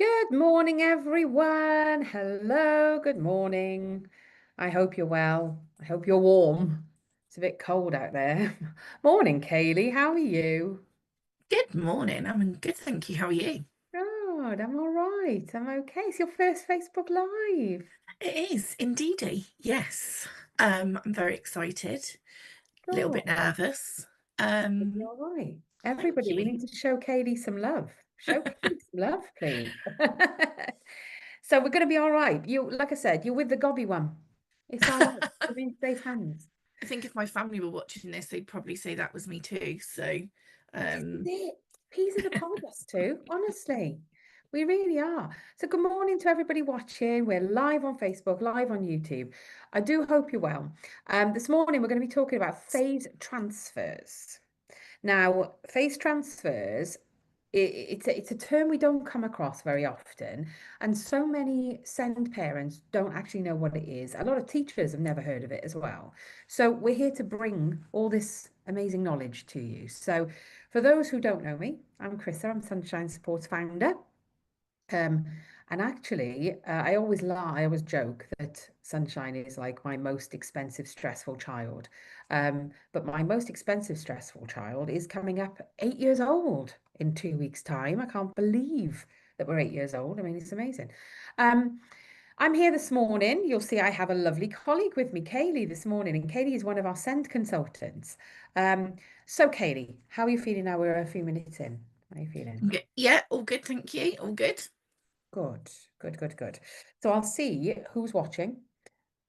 Good morning, everyone. Hello, good morning. I hope you're well. I hope you're warm. It's a bit cold out there. Morning, Kayleigh. How are you? Good morning. I'm good, thank you. How are you? Good, I'm all right. I'm okay. It's your first Facebook Live. It is indeedy, yes. I'm very excited, a little Good. bit nervous. You'll be all right. Thank Everybody, we you. need to show Kayleigh some love. Show Kayleigh some love, please. So we're going to be all right. You, like I said, you're with the gobby one. It's all right. You're in safe hands. I think if my family were watching this, they'd probably say that was me too. So, This is um, it. Peas in the pod, us two, honestly. We really are. So, good morning to everybody watching. We're live on Facebook, live on YouTube. I do hope you're well. This morning, we're going to be talking about phase transfers. Now, phase transfers, it's a term we don't come across very often, and so many SEND parents don't actually know what it is. A lot of teachers have never heard of it as well. So we're here to bring all this amazing knowledge to you. So for those who don't know me, I'm Chrissa, I'm Sunshine Sports founder. Um, and actually, I always lie, I always joke that Sunshine is like my most expensive, stressful child. But my most expensive, stressful child is coming up 8 years old in 2 weeks' time. I can't believe that we're 8 years old. I mean, it's amazing. Um, I'm here this morning. You'll see I have a lovely colleague with me, Kayleigh, this morning, and Kayleigh is one of our SEND consultants. So, Kayleigh, how are you feeling now? We're a few minutes in. How are you feeling? yeah, all good, thank you. All good. Good, good, good, good. So I'll see who's watching.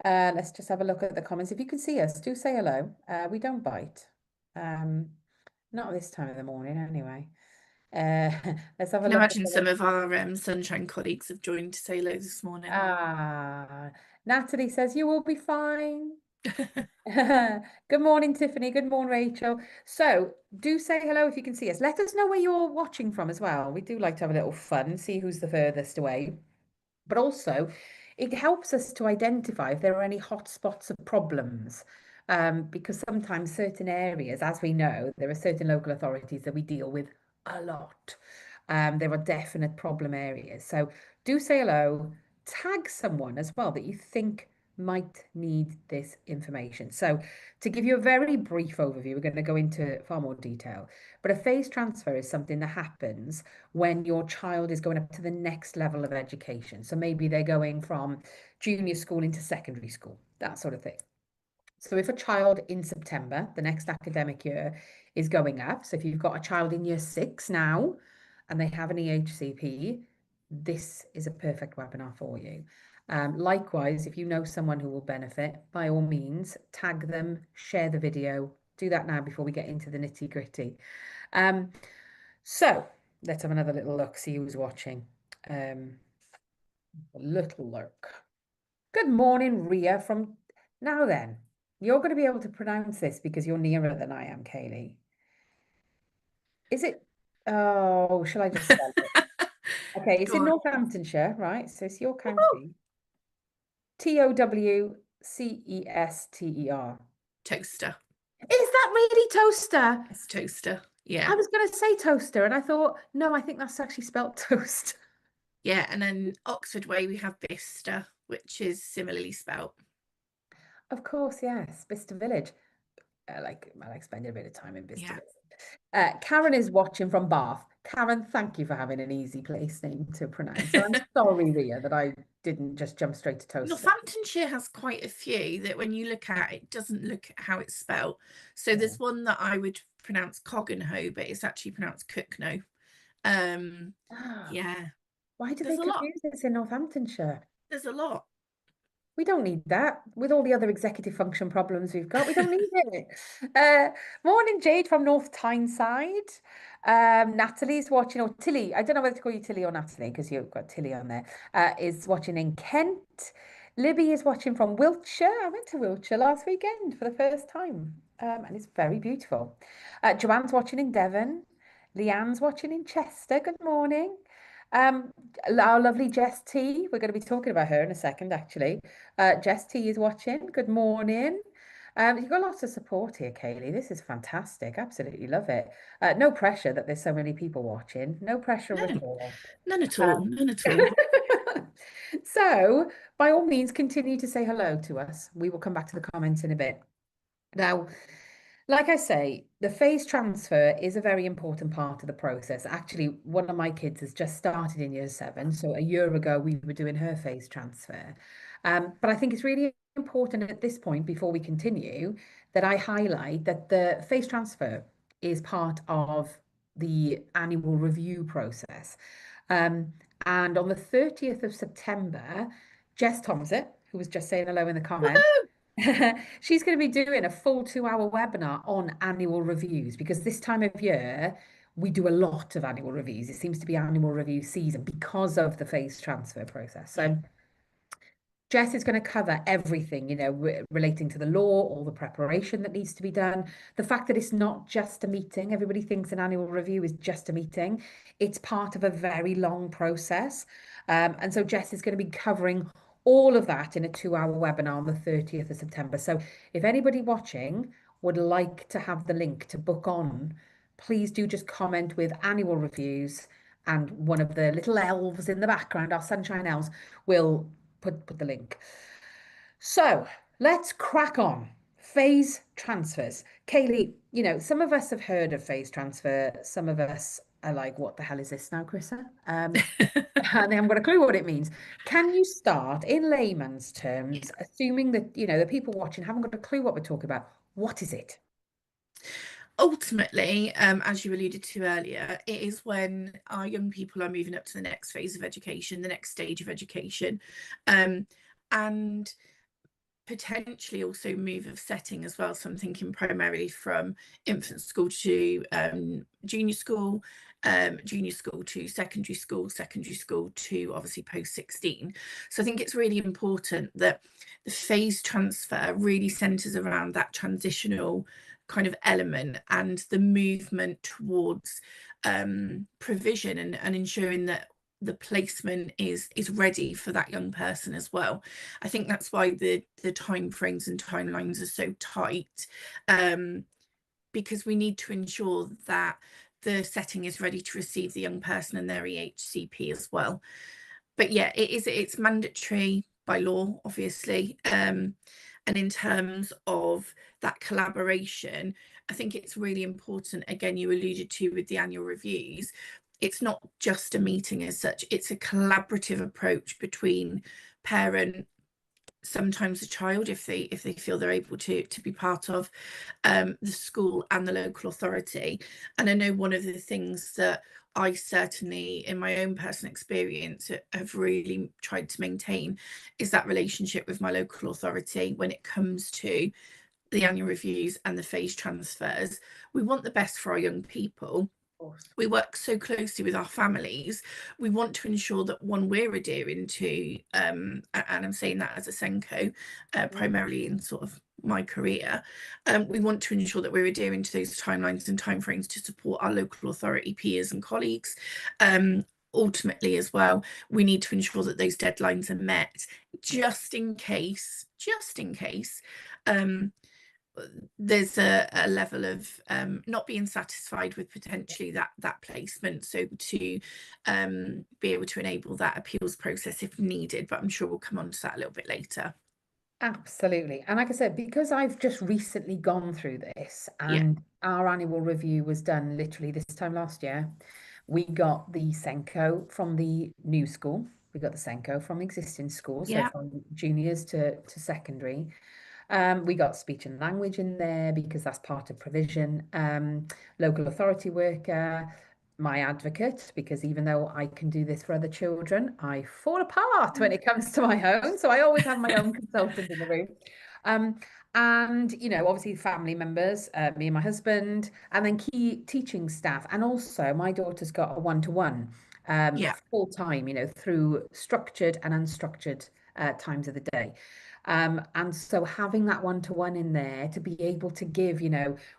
Let's just have a look at the comments. If you can see us, do say hello. We don't bite. Um, not this time of the morning, anyway. Uh, let's have I a can look at imagine some the. of our Sunshine colleagues have joined to say hello this morning. Natalie says you will be fine. Good morning, Tiffany. Good morning, Rachel. So do say hello if you can see us. Let us know where you're watching from as well. We do like to have a little fun, see who's the furthest away. But also, it helps us to identify if there are any hot spots of problems. Because sometimes certain areas, as we know, there are certain local authorities that we deal with a lot. There are definite problem areas. So do say hello, tag someone as well that you think might need this information. So to give you a very brief overview, we're going to go into far more detail. But a phase transfer is something that happens when your child is going up to the next level of education. So maybe they're going from junior school into secondary school, that sort of thing. So if a child in September, the next academic year, is going up, so if you've got a child in year 6 now and they have an EHCP, this is a perfect webinar for you. Likewise, if you know someone who will benefit, by all means, tag them, share the video. Do that now before we get into the nitty gritty. So let's have another little look, see who's watching. A little look. Good morning, Ria from. Now then, you're going to be able to pronounce this because you're nearer than I am, Kayleigh. Is it? Oh, shall I just spell it? Okay, it's Go in on. Northamptonshire, right? So it's your county. Towcester. Toaster. Is that really toaster? It's toaster. Yeah. I was going to say toaster, and I thought, no, I think that's actually spelt toast. Yeah. And then Oxford Way, we have Bicester, which is similarly spelt. Of course, yes, Bicester Village. I like spending a bit of time in Bicester Yeah. Village. Karen is watching from Bath. Karen, thank you for having an easy place name to pronounce. And I'm sorry, Ria, that I didn't just jump straight to toaster. Northamptonshire has quite a few that when you look at it, doesn't look at how it's spelled. So Yeah. there's one that I would pronounce Coggenho, but it's actually pronounced Cookno. Um, Ah, yeah, why do they there's a lot. confuse this in Northamptonshire? There's a lot. We don't need that. With all the other executive function problems we've got, we don't need it. Uh, Morning, Jade from North Tyneside. Natalie's watching, or Tilly, I don't know whether to call you Tilly or Natalie because you've got Tilly on there, is watching in Kent. Libby is watching from Wiltshire. I went to Wiltshire last weekend for the first time, and it's very beautiful. Joanne's watching in Devon. Leanne's watching in Chester. Good morning. Um, our lovely Jess T. We're going to be talking about her in a second, actually. Jess T is watching. Good morning. You've got lots of support here, Kayleigh. This is fantastic. Absolutely love it. No pressure that there's so many people watching. No pressure at No, all. none at all, Um, none at all. so, by all means, continue to say hello to us. We will come back to the comments in a bit. Now, like I say, the phase transfer is a very important part of the process. Actually, one of my kids has just started in year seven. So a year ago, we were doing her phase transfer. But I think it's really important at this point, before we continue, that I highlight that the phase transfer is part of the annual review process. Um, and on the 30th of September, Jess Thompson, who was just saying hello in the comments, Woohoo! she's going to be doing a full 2 hour webinar on annual reviews because this time of year we do a lot of annual reviews. It seems to be annual review season because of the phase transfer process. Yeah, So Jess is going to cover everything, relating to the law, all the preparation that needs to be done. The fact that it's not just a meeting. Everybody thinks an annual review is just a meeting. It's part of a very long process. And so Jess is going to be covering all of that in a 2 hour webinar on the 30th of September. So if anybody watching would like to have the link to book on, please do just comment with annual reviews and one of the little elves in the background, our sunshine elves, will put the link. So let's crack on. Phase transfers. Kayleigh, some of us have heard of phase transfer. Some of us are like, what the hell is this now, Chrissa? And they haven't got a clue what it means. Can you start in layman's yeah. terms, assuming that, the people watching haven't got a clue what we're talking about? What is it? Ultimately, as you alluded to earlier, it is when our young people are moving up to the next phase of education, the next stage of education, and potentially also move of setting as well. So I'm thinking primarily from infant school to junior school to secondary school to obviously post 16. So I think it's really important that the phase transfer really centres around that transitional kind of element and the movement towards provision and ensuring that the placement is ready for that young person as well. I think that's why the timeframes and timelines are so tight, because we need to ensure that the setting is ready to receive the young person and their EHCP as well. But yeah, it's mandatory by law, obviously. And in terms of that collaboration, I think it's really important, again, you alluded to with the annual reviews, it's not just a meeting as such, it's a collaborative approach between parent, sometimes the child, if they feel they're able to be part of the school and the local authority. And I know one of the things that I certainly, in my own personal experience, have really tried to maintain is that relationship with my local authority when it comes to the annual reviews and the phase transfers. We want the best for our young people. Of course. We work so closely with our families. We want to ensure that one, we're adhering to, and I'm saying that as a Senko, primarily in sort of my career, we want to ensure that we're adhering to those timelines and timeframes to support our local authority peers and colleagues. Ultimately as well, we need to ensure that those deadlines are met, just in case there's a level of not being satisfied with potentially that placement, so to be able to enable that appeals process if needed. But I'm sure we'll come on to that a little bit later. Absolutely. And like I said, because I've just recently gone through this Yeah, and our annual review was done literally this time last year, we got the Senko from the new school. We got the Senko from existing schools, so yeah, from juniors to secondary. We got speech and language in there because that's part of provision. Local authority worker, my advocate, because even though I can do this for other children, I fall apart when it comes to my own. So I always have my own consultant in the room. Um, and obviously family members, me and my husband, and then key teaching staff. And also my daughter's got a one-to-one yeah, full time, through structured and unstructured times of the day. And so having that one-to-one in there to be able to give,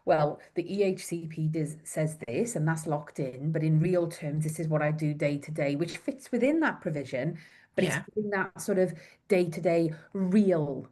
well, the EHCP says this and that's locked in, but in real terms, this is what I do day to day, which fits within that provision, but it's yeah, giving that sort of day to day real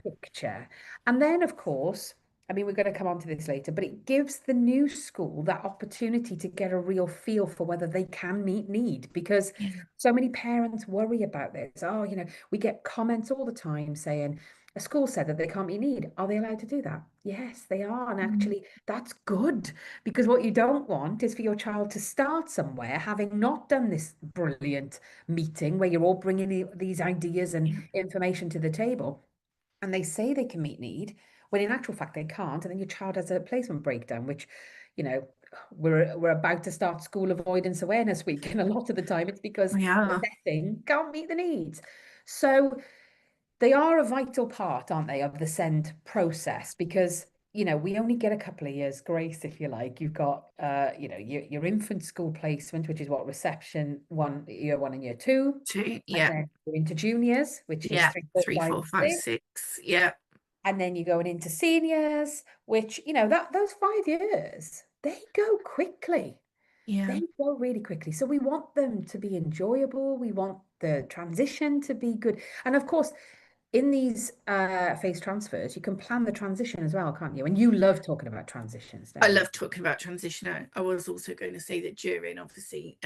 picture. And then, of course, I mean, we're going to come on to this later, but it gives the new school that opportunity to get a real feel for whether they can meet need, because Yeah. so many parents worry about this. Oh, we get comments all the time saying, a school said that they can't meet need. Are they allowed to do that? Yes, they are. And actually, that's good, because what you don't want is for your child to start somewhere having not done this brilliant meeting where you're all bringing these ideas and information to the table, and they say they can meet need when in actual fact they can't, and then your child has a placement breakdown, which, you know, we're about to start School Avoidance Awareness Week, and a lot of the time it's because the Yeah. setting can't meet the needs. So they are a vital part, aren't they, of the SEND process, because we only get a couple of years grace, if you like. You've got your infant school placement, which is what, reception year 1 and year 2, and Yeah. then you're into juniors, which is Yeah. 3, 4, 3, 5, 4, 5, 6. 6. Yeah. And then you're going into seniors, which, that those 5 years, they go quickly. Yeah. They go really quickly. So we want them to be enjoyable. We want the transition to be good. And of course, in these phase transfers, you can plan the transition as well, can't you? And you love talking about transitions, I don't you? love talking about transition. I was also going to say that during, obviously,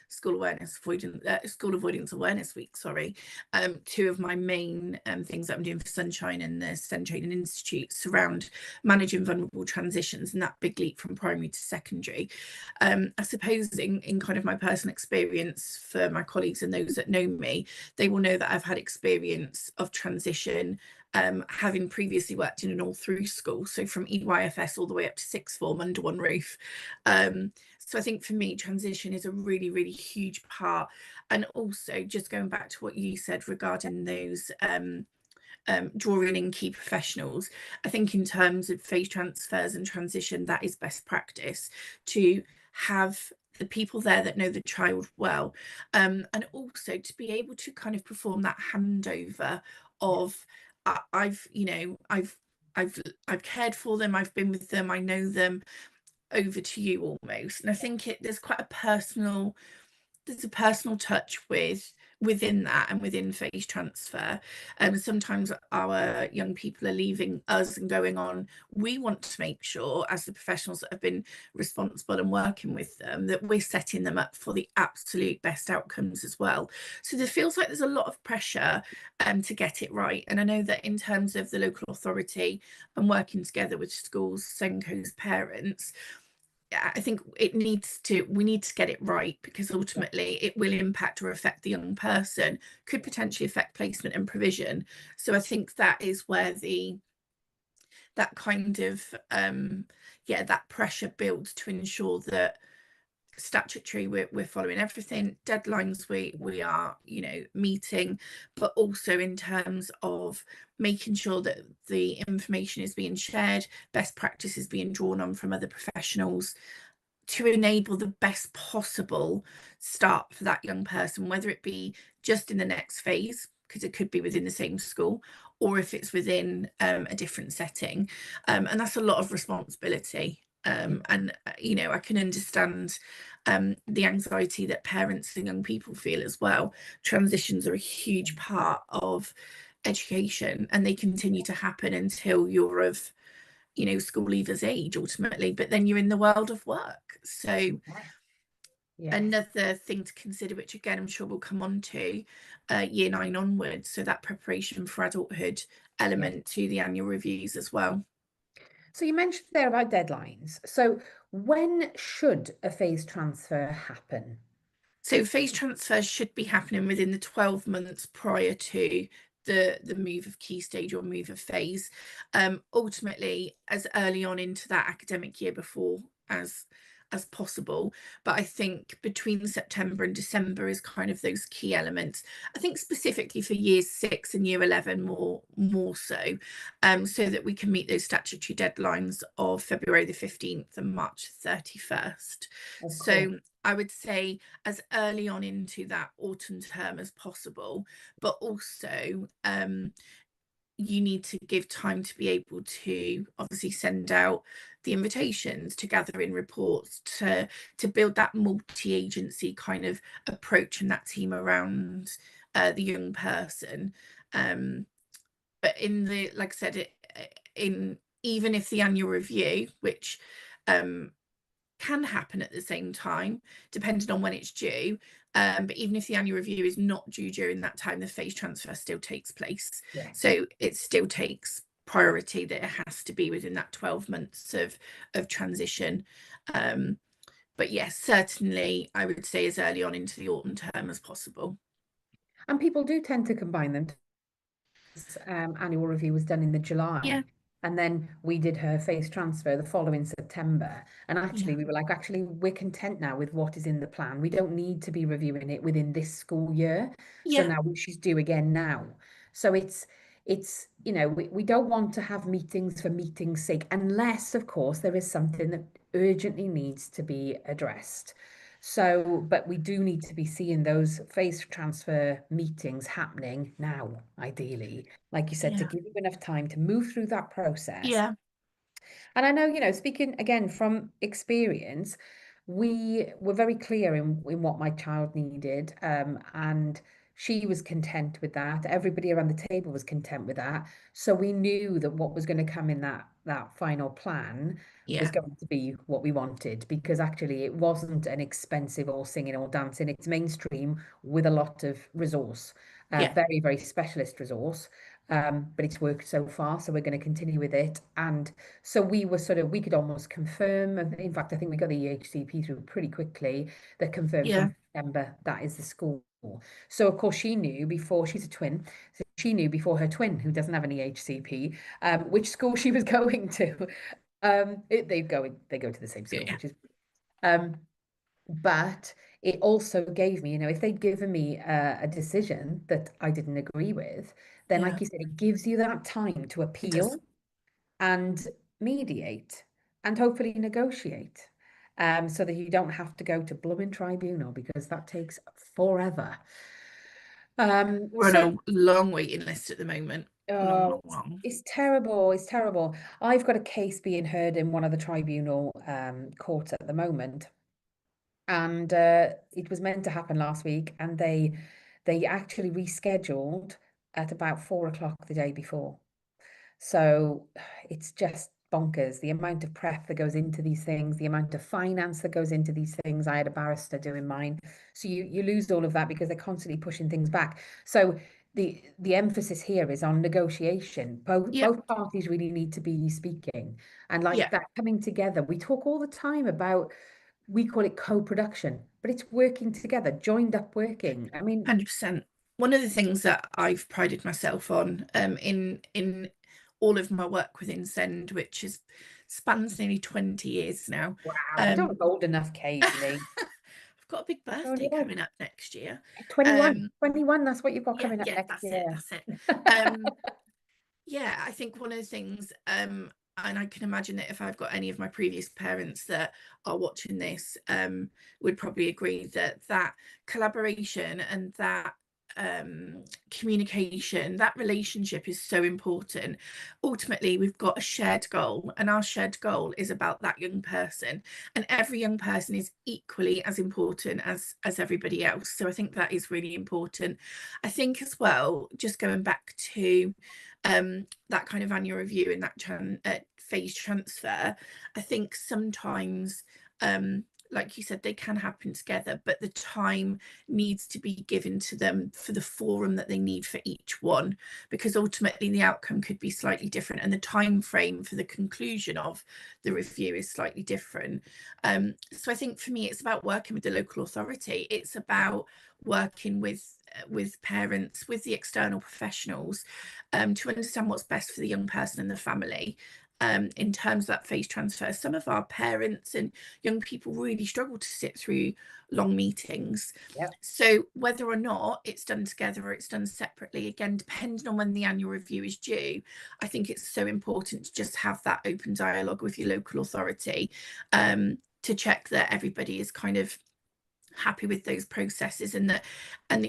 school avoidance awareness week, sorry, 2 of my main things that I'm doing for Sunshine and the STEM Training Institute surround managing vulnerable transitions and that big leap from primary to secondary. I suppose in kind of my personal experience, for my colleagues and those that know me, they will know that I've had experience of transition, having previously worked in an all through school, so from EYFS all the way up to sixth form under one roof. So I think for me, transition is a really, really huge part. And also, just going back to what you said regarding those drawing in key professionals, I think in terms of phase transfers and transition, that is best practice, to have the people there that know the child well, and also to be able to kind of perform that handover of, I've cared for them, I've been with them, I know them, over to you almost. And I think there's a personal touch within that and within phase transfer. Sometimes our young people are leaving us and going on. We want to make sure, as the professionals that have been responsible and working with them, that we're setting them up for the absolute best outcomes as well. So there feels like there's a lot of pressure to get it right. And I know that in terms of the local authority and working together with schools, SENCO's, parents, I think we need to get it right, because ultimately it will impact or affect the young person, could potentially affect placement and provision. So I think that is where that kind of that pressure builds, to ensure that statutory we're following everything, deadlines we are meeting, but also in terms of making sure that the information is being shared, best practice is being drawn on from other professionals, to enable the best possible start for that young person, whether it be just in the next phase, because it could be within the same school, or if it's within a different setting. And that's a lot of responsibility. And I can understand the anxiety that parents and young people feel as well. Transitions are a huge part of education, and they continue to happen until you're of school leavers age ultimately, but then you're in the world of work. So Yes. another thing to consider, which again I'm sure we'll come on to, year 9 onwards, so that preparation for adulthood element to the annual reviews as well. So you mentioned there about deadlines. So when should a phase transfer happen? So phase transfers should be happening within the 12 months prior to the move of key stage or move of phase, ultimately as early on into that academic year before as possible. But I think between September and December is kind of those key elements. I think specifically for years 6 and year 11 more so, so that we can meet those statutory deadlines of February the 15th and March 31st. So I would say as early on into that autumn term as possible, but also you need to give time to be able to obviously send out the invitations, to gather in reports, to build that multi-agency kind of approach and that team around the young person. but in the, like I said, even if the annual review, which can happen at the same time, depending on when it's due. But even if the annual review is not due during that time, the phase transfer still takes place. Yeah. So it still takes priority that it has to be within that 12 months of transition. But yes, certainly I would say as early on into the autumn term as possible. And people do tend to combine them. Annual review was done in the July. Yeah, And then we did her phase transfer the following September. And actually, yeah, we were like, actually, we're content now with what is in the plan. We don't need to be reviewing it within this school year. So yeah, now she's due again now. So it's, you know, we don't want to have meetings for meeting's sake, unless, of course, there is something that urgently needs to be addressed. So, but we do need to be seeing those phase transfer meetings happening now, ideally, like you said, to yeah, give you enough time to move through that process. yeah, And I know, you know, speaking again from experience, we were very clear in what my child needed, and she was content with that. Everybody around the table was content with that. So we knew that what was going to come in that final plan was yeah, going to be what we wanted, because actually it wasn't an expensive or singing or dancing. It's mainstream with a lot of resource, yeah, very, very specialist resource. But it's worked so far, so we're going to continue with it. And so we were sort of, we could almost confirm. In fact, I think we got the EHCP through pretty quickly that confirmed yeah, from September that is the school. So of course she knew before, she's a twin, so she knew before her twin, who doesn't have an EHCP, which school she was going to. They go to the same school, yeah, which is but it also gave me, you know, if they'd given me a decision that I didn't agree with, then yeah. like you said, it gives you that time to It does. appeal and mediate and hopefully negotiate, so that you don't have to go to blooming tribunal, because that takes forever. We're on So a long waiting list at the moment. Long, long, it's, long. it's terrible. It's terrible. I've got a case being heard in one of the tribunal courts at the moment, and it was meant to happen last week, and they actually rescheduled at about 4 o'clock the day before. So it's just bonkers, the amount of prep that goes into these things, the amount of finance that goes into these things. I had a barrister doing mine. So you lose all of that because they're constantly pushing things back. So the emphasis here is on negotiation. Both Yeah, both parties really need to be speaking, and like yeah. that coming together. We talk all the time about, we call it co-production, but it's working together, joined up working. I mean, 100%. One of the things that I've prided myself on, in all of my work within Send, which is spans nearly 20 years now. wow, you don't Um, look old enough, Kayleigh. I've got a big Oh, birthday no. coming up next year. 21, Um, 21, that's what you've got yeah, coming up yeah, next that's it, year. that's it. Yeah, I think one of the things, and I can imagine that if I've got any of my previous parents that are watching this, would probably agree that that collaboration and that communication, that relationship is so important. Ultimately, we've got a shared goal, and our shared goal is about that young person, and every young person is equally as important as everybody else. So I think that is really important. I think as well, just going back to that kind of annual review and that phase transfer, I think sometimes, like you said, they can happen together, but the time needs to be given to them for the forum that they need for each one, because ultimately the outcome could be slightly different, and the time frame for the conclusion of the review is slightly different. So I think for me, it's about working with the local authority. It's about working with parents, with the external professionals, to understand what's best for the young person and the family. In terms of that phase transfer, some of our parents and young people really struggle to sit through long meetings. Yep. So whether or not it's done together or it's done separately, again, depending on when the annual review is due, I think it's so important to just have that open dialogue with your local authority, to check that everybody is kind of happy with those processes, and that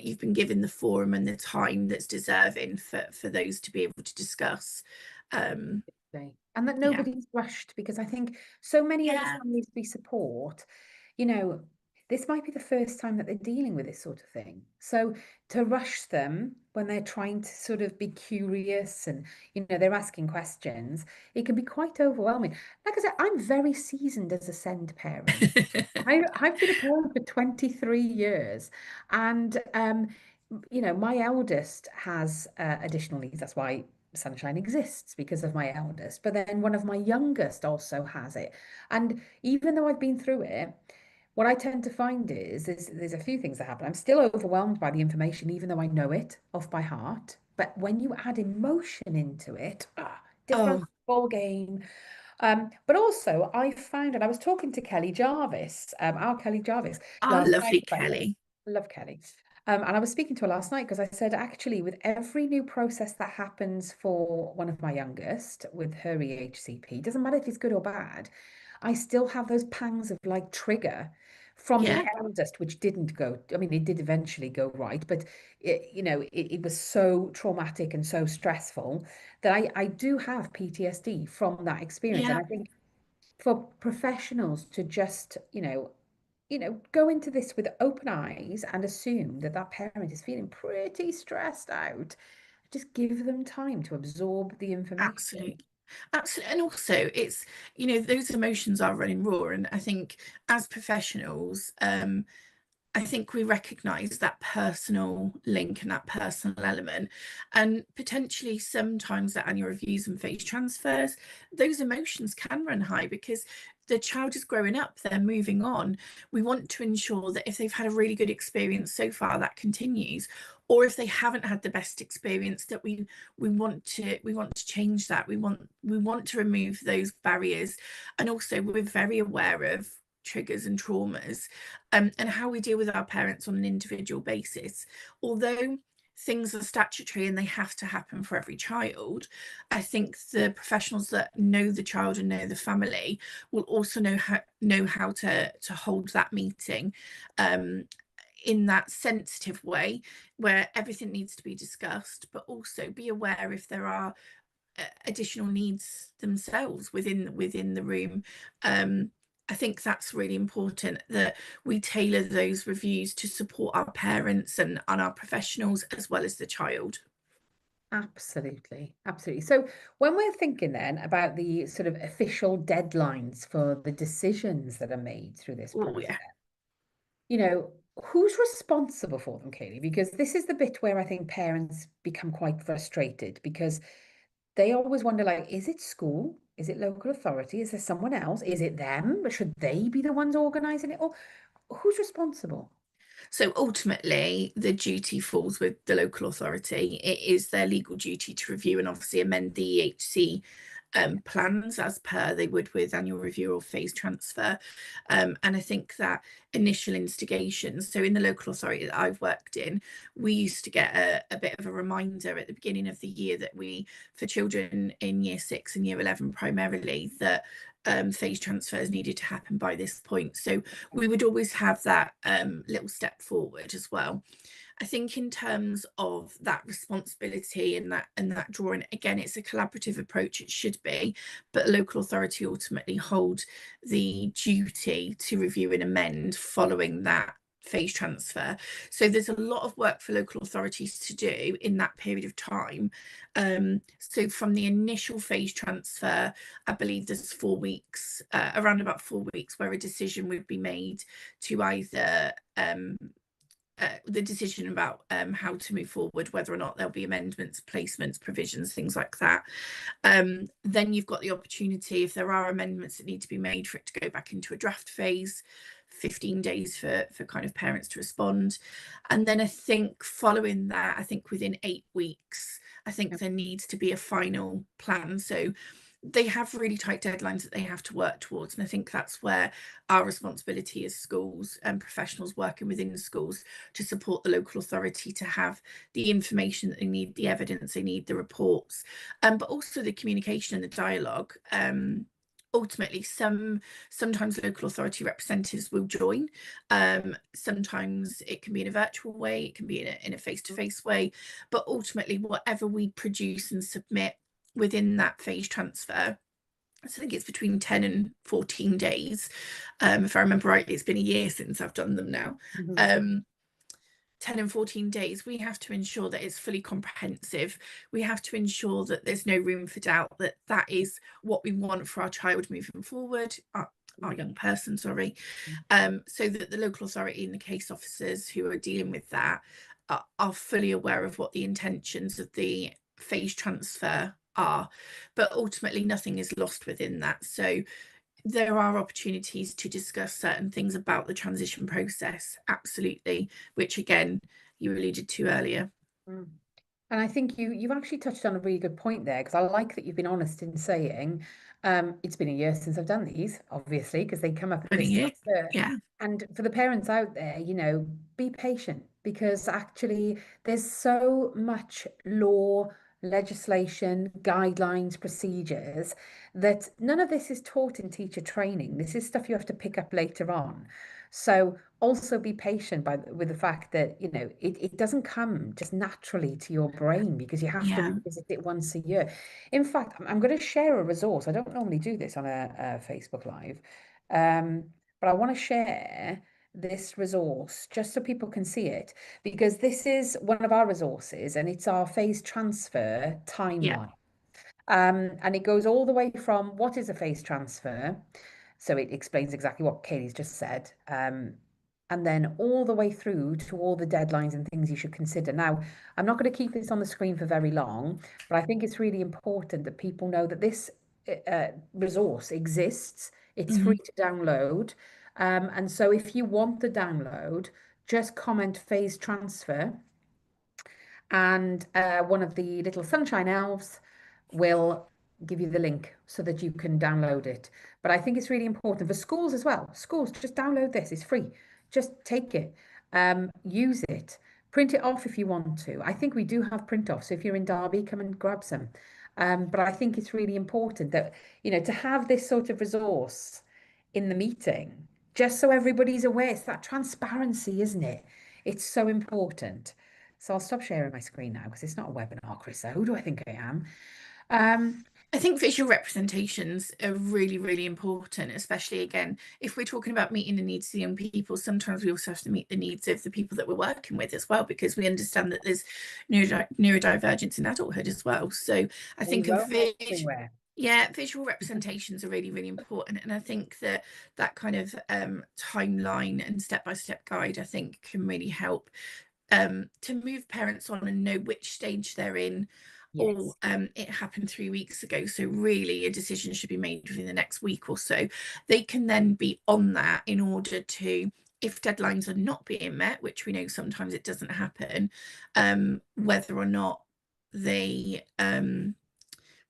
you've been given the forum and the time that's deserving for those to be able to discuss. And that Yeah, nobody's rushed, because I think so many of the yeah, families we support, you know, this might be the first time that they're dealing with this sort of thing. So to rush them when they're trying to sort of be curious and, they're asking questions, it can be quite overwhelming. Like I said, I'm very seasoned as a send parent. I've been a parent for 23 years, and my eldest has additional needs. That's why Sunshine exists, because of my eldest. But then one of my youngest also has it. And even though I've been through it, what I tend to find is there's a few things that happen. I'm still overwhelmed by the information, even though I know it off by heart. But when you add emotion into it, different Oh, ball game. But also, I found, and I was talking to Kelly Jarvis, our Kelly Jarvis, our last night lovely about this. Kelly. I love Kelly. And I was speaking to her last night because I said, actually, with every new process that happens for one of my youngest with her EHCP, doesn't matter if it's good or bad, I still have those pangs of like trigger from the Yeah, eldest, which didn't go. I mean, it did eventually go right, but it was so traumatic and so stressful that I do have PTSD from that experience. And yeah, I think for professionals to just, go into this with open eyes and assume that that parent is feeling pretty stressed out, just give them time to absorb the information. absolutely. Absolutely. And also it's, those emotions are running raw. And I think as professionals, I think we recognize that personal link and that personal element, and potentially sometimes at annual reviews and phase transfers, those emotions can run high because the child is growing up, they're moving on. We want to ensure that if they've had a really good experience so far, that continues, or if they haven't had the best experience, that we want to change that. We want to remove those barriers. And also we're very aware of triggers and traumas, and how we deal with our parents on an individual basis. Although things are statutory and they have to happen for every child, I think the professionals that know the child and know the family will also know how to hold that meeting, um, in that sensitive way where everything needs to be discussed, but also be aware if there are additional needs themselves within the room. I think that's really important, that we tailor those reviews to support our parents and our professionals as well as the child. Absolutely, absolutely. So when we're thinking then about the sort of official deadlines for the decisions that are made through this Oh process, yeah. you know, who's responsible for them, Kayleigh? Because this is the bit where I think parents become quite frustrated because they always wonder, like, is it school? Is it local authority? Is there someone else? Is it them? Should they be the ones organizing it? Or who's responsible? So ultimately, the duty falls with the local authority. It is their legal duty to review and obviously amend the EHC plans as per they would with annual review or phase transfer. And I think that initial instigation, so in the local authority that I've worked in, we used to get a bit of a reminder at the beginning of the year that for children in year 6 and year 11 primarily, that phase transfers needed to happen by this point. So we would always have that little step forward as well. I think in terms of that responsibility and that drawing, again, it's a collaborative approach, it should be, but local authority ultimately hold the duty to review and amend following that phase transfer. So there's a lot of work for local authorities to do in that period of time. So from the initial phase transfer, I believe there's 4 weeks, around about 4 weeks, where a decision would be made to either the decision about how to move forward, whether or not there'll be amendments, placements, provisions, things like that. Then you've got the opportunity, if there are amendments that need to be made, for it to go back into a draft phase, 15 days for kind of parents to respond. And then I think following that, I think within 8 weeks, I think there needs to be a final plan. So they have really tight deadlines that they have to work towards. And I think that's where our responsibility as schools and professionals working within schools to support the local authority to have the information that they need, the evidence they need, the reports, but also the communication and the dialogue. Ultimately, sometimes local authority representatives will join. Sometimes it can be in a virtual way, it can be in a face-to-face way, but ultimately whatever we produce and submit within that phase transfer I think it's between 10 and 14 days. If I remember rightly, it's been a year since I've done them now. 10 and 14 days, we have to ensure that it's fully comprehensive. We have to ensure that there's no room for doubt, that that is what we want for our child moving forward, our young person, sorry. So that the local authority and the case officers who are dealing with that are fully aware of what the intentions of the phase transfer are. But ultimately, nothing is lost within that. So there are opportunities to discuss certain things about the transition process, absolutely, which again you alluded to earlier. And I think you've actually touched on a really good point there, because I like that you've been honest in saying it's been a year since I've done these, obviously, because they come up at this transfer. Yeah. And for the parents out there, be patient, because actually there's so much law, legislation, guidelines, procedures, that none of this is taught in teacher training. This is stuff you have to pick up later on. So also be patient with the fact that, it doesn't come just naturally to your brain, because you have to revisit it once a year. In fact, I'm going to share a resource. I don't normally do this on a Facebook Live, but I want to share this resource just so people can see it, because this is one of our resources, and it's our phase transfer timeline. And it goes all the way from what is a phase transfer. So it explains exactly what Kayleigh's just said. And then all the way through to all the deadlines and things you should consider. Now, I'm not going to keep this on the screen for very long, but I think it's really important that people know that this resource exists. It's free to download. And so if you want the download, just comment phase transfer, and one of the little sunshine elves will give you the link so that you can download it. But I think it's really important for schools as well. Schools, just download this. It's free. Just take it, use it, print it off if you want to. I think we do have print offs. So if you're in Derby, come and grab some. But I think it's really important that, to have this sort of resource in the meeting, just so everybody's aware. It's that transparency, isn't it? It's so important. So I'll stop sharing my screen now, because it's not a webinar, Chrissa. Who do I think I am? I think visual representations are really, really important, especially again, if we're talking about meeting the needs of the young people, sometimes we also have to meet the needs of the people that we're working with as well, because we understand that there's neurodivergence in adulthood as well. So I think visual representations are really, really important. And I think that kind of timeline and step-by-step guide, I think, can really help to move parents on and know which stage they're in. Or it happened 3 weeks ago, so really a decision should be made within the next week or so. They can then be on that in order to, if deadlines are not being met, which we know sometimes it doesn't happen, whether or not they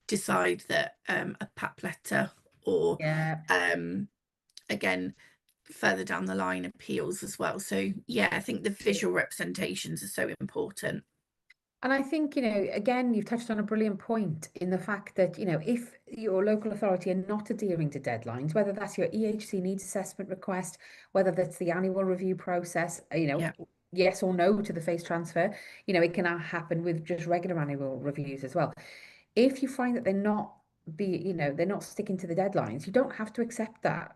decide that a PAP letter or again further down the line appeals as well. So I think the visual representations are so important. And I think, again, you've touched on a brilliant point in the fact that, if your local authority are not adhering to deadlines, whether that's your EHC needs assessment request, whether that's the annual review process, yes or no to the phase transfer, it can happen with just regular annual reviews as well. If you find that they're not sticking to the deadlines, you don't have to accept that.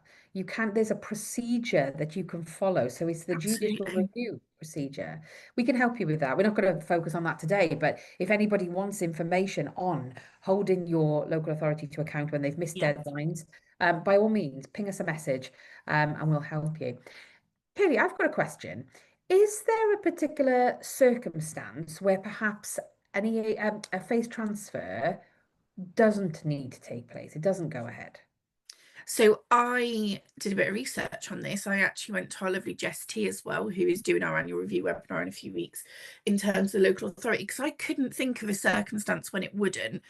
There's a procedure that you can follow. So it's the judicial review procedure. We can help you with that. We're not going to focus on that today, but if anybody wants information on holding your local authority to account when they've missed deadlines, by all means, ping us a message, and we'll help you. Kayleigh, I've got a question. Is there a particular circumstance where perhaps a phase transfer doesn't need to take place? It doesn't go ahead? So I did a bit of research on this. I actually went to our lovely Jess T as well, who is doing our annual review webinar in a few weeks, in terms of local authority, because I couldn't think of a circumstance when it wouldn't.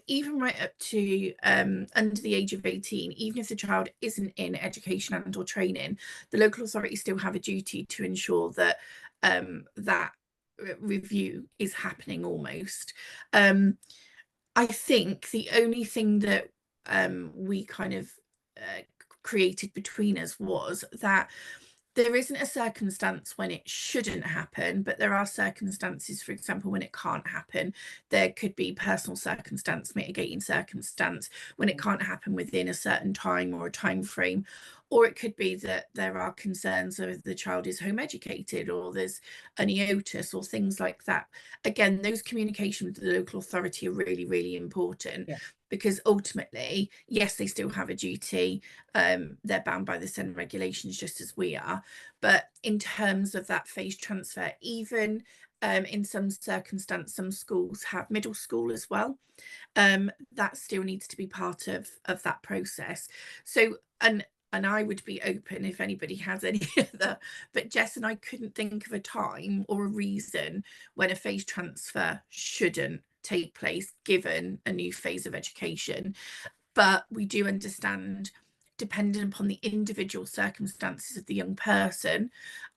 Even right up to under the age of 18, even if the child isn't in education and or training, the local authority still have a duty to ensure that that review is happening almost. I think the only thing that we kind of created between us was that there isn't a circumstance when it shouldn't happen, but there are circumstances, for example, when it can't happen. There could be personal circumstance, mitigating circumstance, when it can't happen within a certain time or a time frame. Or it could be that there are concerns whether the child is home educated or there's an EOTUS or things like that. Again, those communication with the local authority are really, really important. Yeah. Because ultimately, yes, they still have a duty. They're bound by the SEND regulations just as we are. But in terms of that phase transfer, even in some circumstance, some schools have middle school as well. That still needs to be part of that process. So, and I would be open if anybody has any other, but Jess and I couldn't think of a time or a reason when a phase transfer shouldn't take place given a new phase of education. But we do understand, depending upon the individual circumstances of the young person,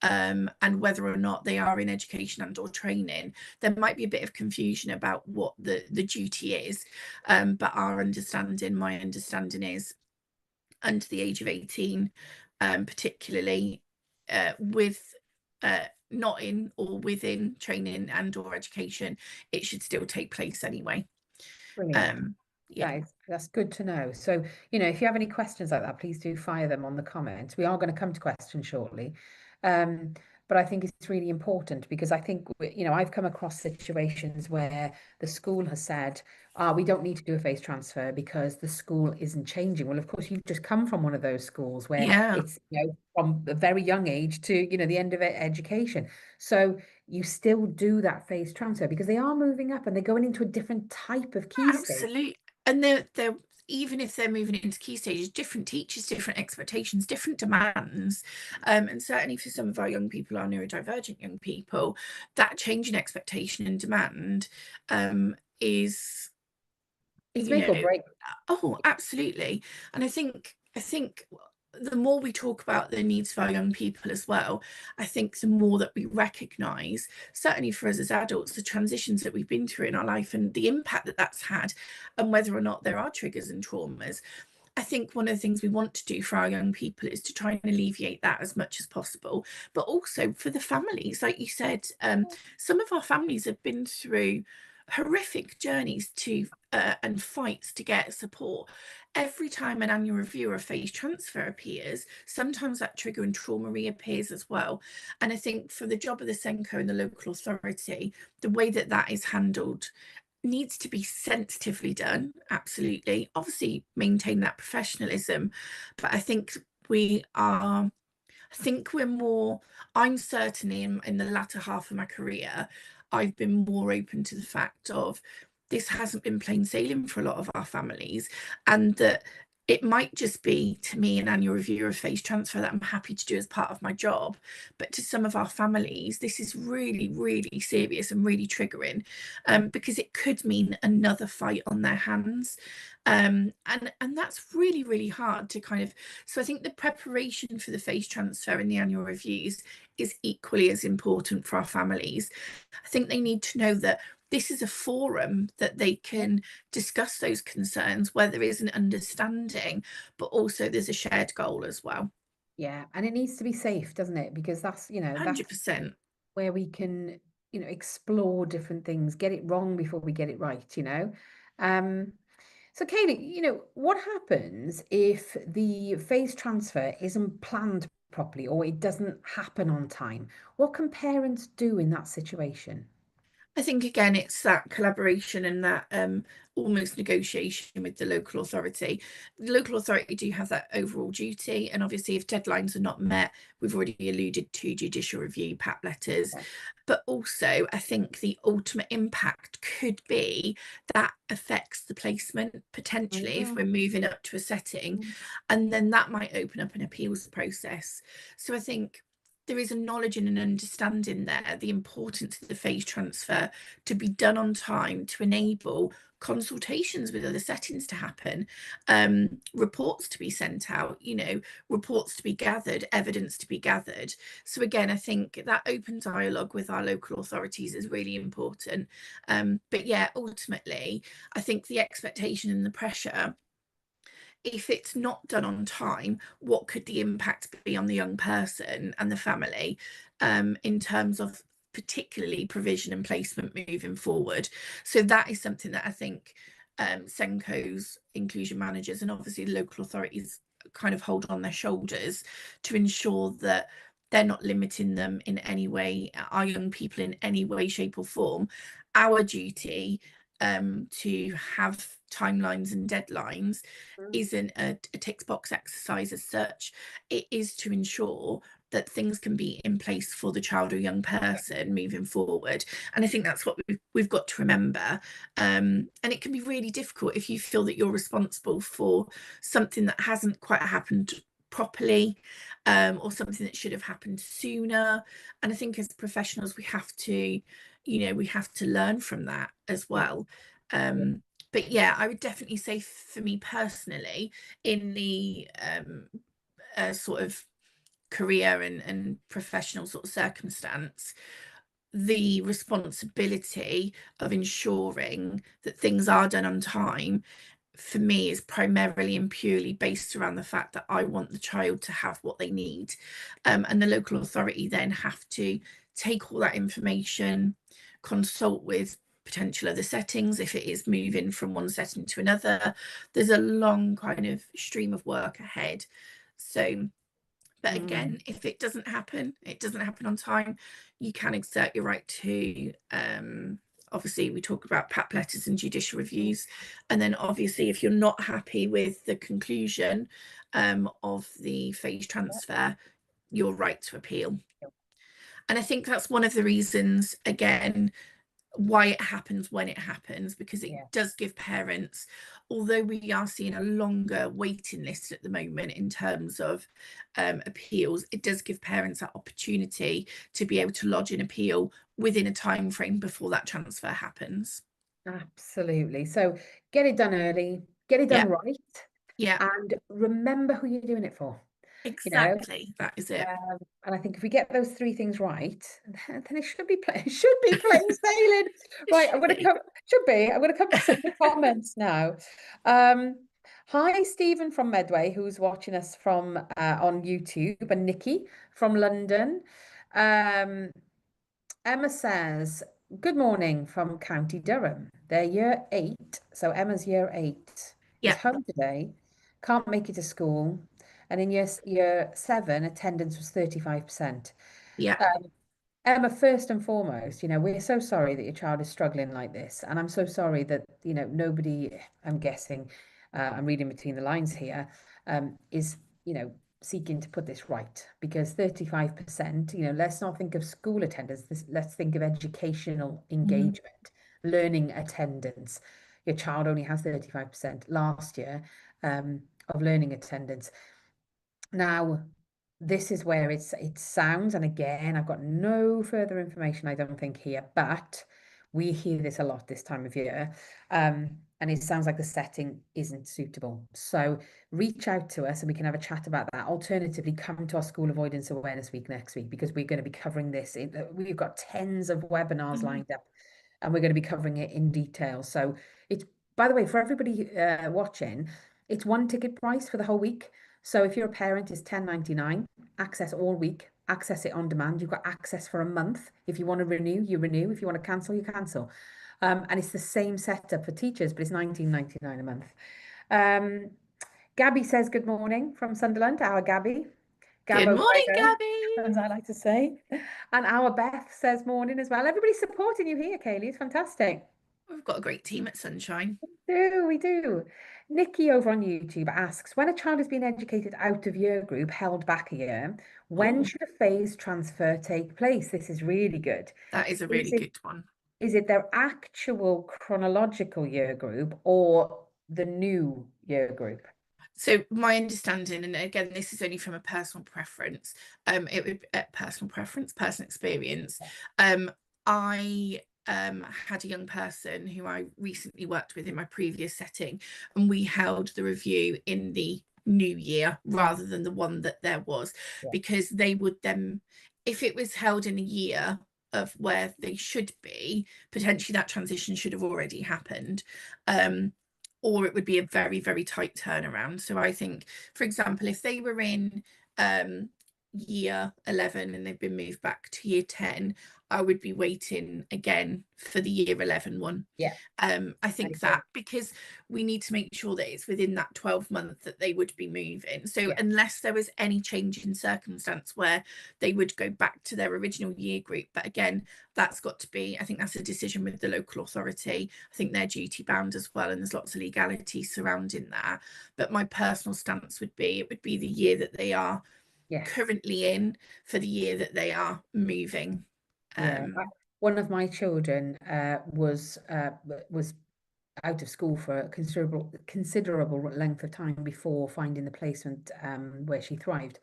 and whether or not they are in education and or training, there might be a bit of confusion about what the duty is. But my understanding is under the age of 18, particularly with not in or within training and or education, it should still take place anyway. Brilliant. Yeah. That's good to know. So, if you have any questions like that, please do fire them on the comments. We are going to come to questions shortly. But I think it's really important because I think, I've come across situations where the school has said, we don't need to do a phase transfer because the school isn't changing. Well, of course, you've just come from one of those schools where Yeah. it's, from a very young age to, the end of education. So you still do that phase transfer because they are moving up and they're going into a different type of key stage. Absolutely. And they're even if they're moving into key stages, different teachers, different expectations, different demands. And certainly for some of our young people, our neurodivergent young people, that change in expectation and demand is, It's make or break. Oh, absolutely. And I think the more we talk about the needs of our young people as well, I think the more that we recognise, certainly for us as adults, the transitions that we've been through in our life and the impact that that's had, and whether or not there are triggers and traumas. I think one of the things we want to do for our young people is to try and alleviate that as much as possible, but also for the families. Like you said, some of our families have been through horrific journeys to and fights to get support. Every time an annual review or a phase transfer appears, sometimes that trigger and trauma reappears as well. And I think for the job of the SENCO and the local authority, the way that that is handled needs to be sensitively done. Absolutely. Obviously maintain that professionalism, but I think we're more, I'm certainly in the latter half of my career, I've been more open to the fact of this hasn't been plain sailing for a lot of our families, and that it might just be, to me, an annual review or a phase transfer that I'm happy to do as part of my job. But to some of our families, this is really, really serious and really triggering, because it could mean another fight on their hands. And that's really, really hard to kind of, so I think the preparation for the phase transfer and the annual reviews is equally as important for our families. I think they need to know that this is a forum that they can discuss those concerns where there is an understanding, but also there's a shared goal as well. Yeah, and it needs to be safe, doesn't it? Because that's, that's 100%. where we can, explore different things, get it wrong before we get it right, So Kayleigh, what happens if the phase transfer isn't planned properly or it doesn't happen on time? What can parents do in that situation? I think again it's that collaboration and that almost negotiation with the local authority. The local authority do have that overall duty, and obviously if deadlines are not met, we've already alluded to judicial review, PAP letters. Yeah. But also I think the ultimate impact could be that affects the placement potentially if we're moving up to a setting, and then that might open up an appeals process. So I think there is a knowledge and an understanding there, the importance of the phase transfer to be done on time to enable consultations with other settings to happen, reports to be sent out, reports to be gathered, evidence to be gathered. So again, I think that open dialogue with our local authorities is really important. But yeah, ultimately, I think the expectation and the pressure if it's not done on time, what could the impact be on the young person and the family, in terms of particularly provision and placement moving forward. So that is something that I think Senko's inclusion managers and obviously the local authorities kind of hold on their shoulders to ensure that they're not limiting them in any way, our young people in any way, shape or form. Our duty to have timelines and deadlines isn't a tick box exercise as such. It is to ensure that things can be in place for the child or young person moving forward. And I think that's what we've got to remember. And it can be really difficult if you feel that you're responsible for something that hasn't quite happened properly, or something that should have happened sooner. And I think as professionals, we have to, we have to learn from that as well. But yeah, I would definitely say for me personally, in the sort of career and professional sort of circumstance, the responsibility of ensuring that things are done on time for me is primarily and purely based around the fact that I want the child to have what they need, and the local authority then have to take all that information, consult with potential other settings if it is moving from one setting to another. There's a long kind of stream of work ahead. So but again, if it doesn't happen on time, you can exert your right to, obviously we talk about PAP letters and judicial reviews. And then obviously if you're not happy with the conclusion of the phase transfer, your right to appeal. And I think that's one of the reasons, again, why it happens when it happens, because it does give parents, although we are seeing a longer waiting list at the moment in terms of appeals, it does give parents that opportunity to be able to lodge an appeal within a time frame before that transfer happens. Absolutely. So get it done early, get it done right, and remember who you're doing it for. Exactly, that is it. And I think if we get those three things right, then it should be plain sailing. Right, I'm going to come. Should be. I'm going to come to some of the comments now. Hi, Stephen from Medway, who's watching us from on YouTube, and Nikki from London. Emma says, "Good morning from County Durham. They're year 8, so Emma's year 8 is home today. Can't make it to school." And in year 7, attendance was 35%. Emma, first and foremost, we're so sorry that your child is struggling like this. And I'm so sorry that, nobody, I'm guessing, I'm reading between the lines here, is, seeking to put this right. Because 35%, let's not think of school attendance, let's think of educational engagement, learning attendance. Your child only has 35% last year of learning attendance. Now, this is where it sounds, and again, I've got no further information, I don't think, here, but we hear this a lot this time of year, and it sounds like the setting isn't suitable. So reach out to us and we can have a chat about that. Alternatively, come to our School Avoidance Awareness Week next week, because we're going to be covering this. We've got tens of webinars lined up, and we're going to be covering it in detail. So it's, by the way, for everybody watching, it's one ticket price for the whole week. So if you're a parent, it's $10.99, access all week, access it on demand. You've got access for a month. If you want to renew, you renew. If you want to cancel, you cancel. And it's the same setup for teachers, but it's $19.99 a month. Gabby says good morning from Sunderland, our Gabby. Good morning, Gabby, as I like to say. And our Beth says morning as well. Everybody's supporting you here, Kayleigh. It's fantastic. We've got a great team at Sunshine. We do. Nikki over on YouTube asks, when a child has been educated out of year group, held back a year, when should a phase transfer take place? This is really good. That is a really good one. Is it their actual chronological year group or the new year group? So my understanding, and again, this is only from a personal preference, it would personal experience. I had a young person who I recently worked with in my previous setting, and we held the review in the new year rather than the one that there was, because they would then, if it was held in a year of where they should be, potentially that transition should have already happened. or it would be a very, very tight turnaround. So I think, for example, if they were in year 11 and they've been moved back to year 10, I would be waiting again for the year 11 one. Yeah. I think that because we need to make sure that it's within that 12-month that they would be moving. So unless there was any change in circumstance where they would go back to their original year group, but again, that's got to be, I think that's a decision with the local authority. I think they're duty bound as well, and there's lots of legality surrounding that. But my personal stance would be, it would be the year that they are currently in for the year that they are moving. One of my children was out of school for a considerable length of time before finding the placement where she thrived,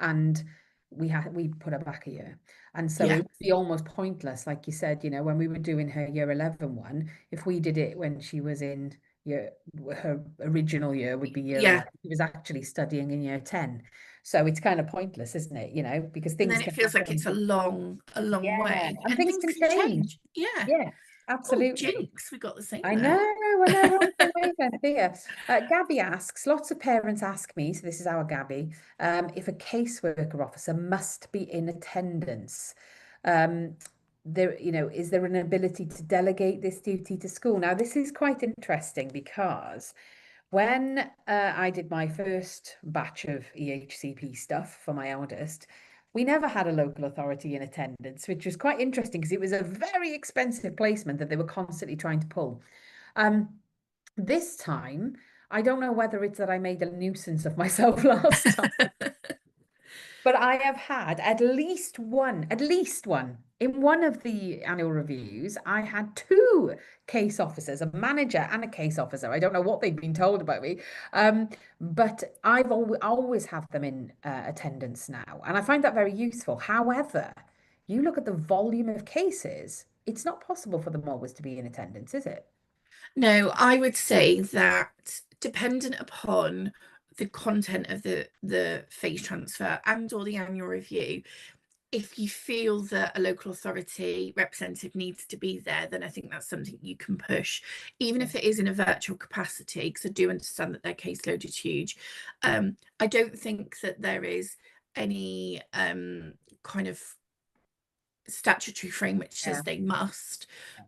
and we put her back a year, and so it would be almost pointless, like you said, you know, when we were doing her year 11 one, if we did it when she was in her original year would be year 11. She was actually studying in year 10. So it's kind of pointless, isn't it? You know, because things and then it feels like it's a long way, and things can change. Yeah, absolutely. Oh, jinx, we got the same. I know. Gabby asks, lots of parents ask me, so this is our Gabby, if a caseworker officer must be in attendance. There, you know, is there an ability to delegate this duty to school? Now, this is quite interesting because when I did my first batch of EHCP stuff for my eldest, we never had a local authority in attendance, which was quite interesting because it was a very expensive placement that they were constantly trying to pull. This time, I don't know whether it's that I made a nuisance of myself last time, but I have had at least one. In one of the annual reviews, I had two case officers, a manager and a case officer. I don't know what they've been told about me, but I've always have them in attendance now, and I find that very useful. However, you look at the volume of cases, it's not possible for them always to be in attendance, is it? No, I would say that dependent upon the content of the phase transfer and or the annual review, if you feel that a local authority representative needs to be there, then I think that's something you can push, even if it is in a virtual capacity, because I do understand that their caseload is huge. I don't think that there is any kind of statutory frame which says they must,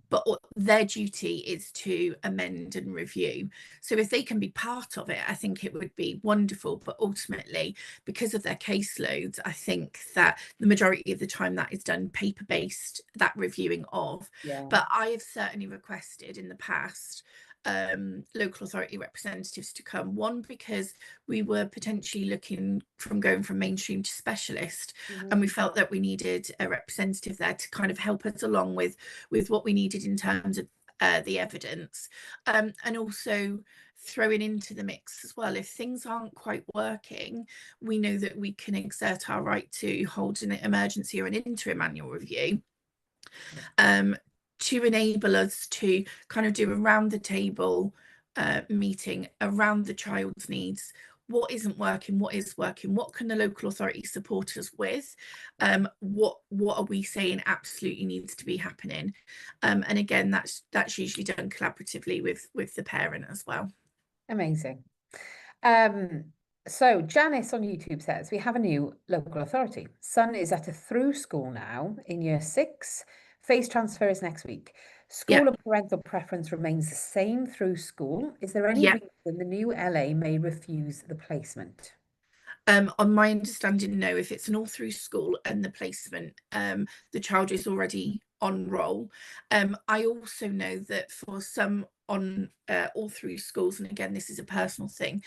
but their duty is to amend and review. So if they can be part of it, I think it would be wonderful. But ultimately, because of their caseloads, I think that the majority of the time that is done paper-based, that reviewing of. But I have certainly requested in the past local authority representatives to come, one because we were potentially looking from going from mainstream to specialist, and we felt that we needed a representative there to kind of help us along with what we needed in terms of the evidence, and also throwing into the mix as well, if things aren't quite working, we know that we can exert our right to hold an emergency or an interim annual review, to enable us to kind of do a round the table meeting around the child's needs. What isn't working, what is working, what can the local authority support us with, what are we saying absolutely needs to be happening, and again, that's usually done collaboratively with the parent as well. Amazing. So Janice on YouTube says, we have a new local authority. Son is at a through school now in year 6. Phase transfer is next week. School and parental preference remains the same through school. Is there any reason the new LA may refuse the placement? On my understanding, no. If it's an all through school and the placement, the child is already on roll. I also know that for some on all through schools, and again, this is a personal thing,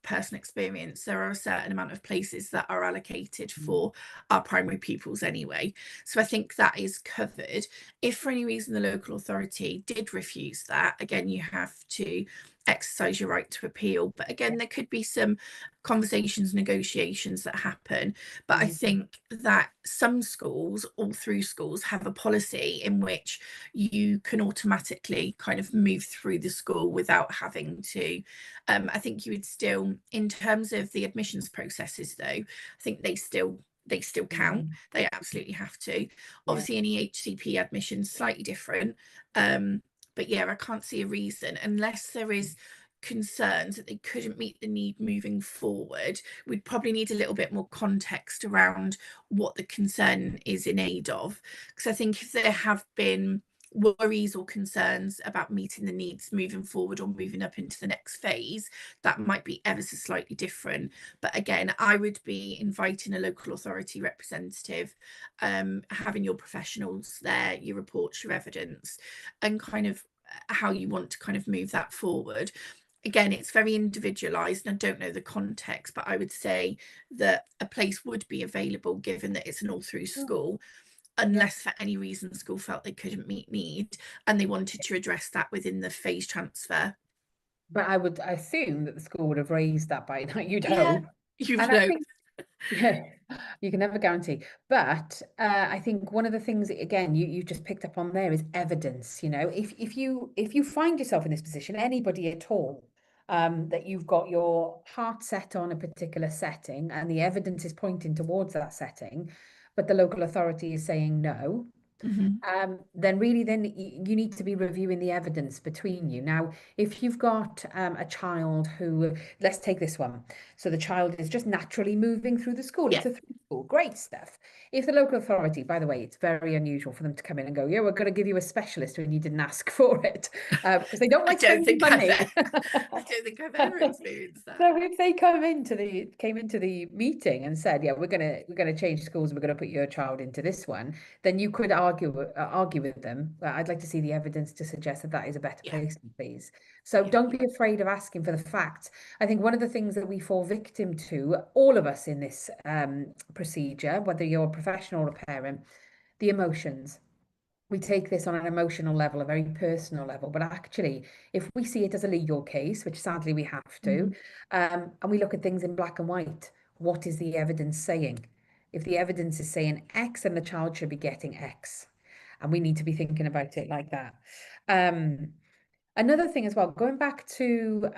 personal experience, there are a certain amount of places that are allocated for our primary pupils anyway, so I think that is covered. If for any reason the local authority did refuse that, again, you have to exercise your right to appeal, but again, there could be some conversations, negotiations that happen. But I think that some schools, all through schools, have a policy in which you can automatically kind of move through the school without having to. I think you would still, in terms of the admissions processes though, I think they still count. They absolutely have to. Obviously, any HCP admissions slightly different, But yeah, I can't see a reason unless there is concerns that they couldn't meet the need moving forward. We'd probably need a little bit more context around what the concern is in aid of. Because I think if there have been worries or concerns about meeting the needs moving forward or moving up into the next phase, that might be ever so slightly different. But again, I would be inviting a local authority representative, having your professionals there, your reports, your evidence, and kind of how you want to kind of move that forward. Again, it's very individualized, and I don't know the context, but I would say that a place would be available given that it's an all through school, unless for any reason school felt they couldn't meet need and they wanted to address that within the phase transfer. But I would assume that the school would have raised that by now, you'd Yeah, hope. you'd And I know. think, yeah, you can never guarantee. But I think one of the things, again, you just picked up on there is evidence. You know, if you find yourself in this position, anybody at all, that you've got your heart set on a particular setting and the evidence is pointing towards that setting, but the local authority is saying no, Mm-hmm. then really then you need to be reviewing the evidence between you. Now, if you've got a child who, let's take this one. So the child is just naturally moving through the school. Yeah, It's a through school, great stuff. If the local authority, by the way, it's very unusual for them to come in and go, yeah, we're going to give you a specialist when you didn't ask for it, because they don't I like don't spending think I've money. I don't think I've ever experienced that. So if they came into the meeting and said, yeah, we're gonna change schools, we're gonna put your child into this one, then you could argue with them. I'd like to see the evidence to suggest that that is a better Yeah, placement, please. So yeah. don't be afraid of asking for the facts. I think one of the things that we fall victim to, all of us in this procedure, whether you're a professional or a parent, the emotions. We take this on an emotional level, a very personal level. But actually, if we see it as a legal case, which sadly we have to, Mm-hmm. and we look at things in black and white, what is the evidence saying? If the evidence is saying X, then the child should be getting X. And we need to be thinking about it like that. Um, Another thing as well, going back to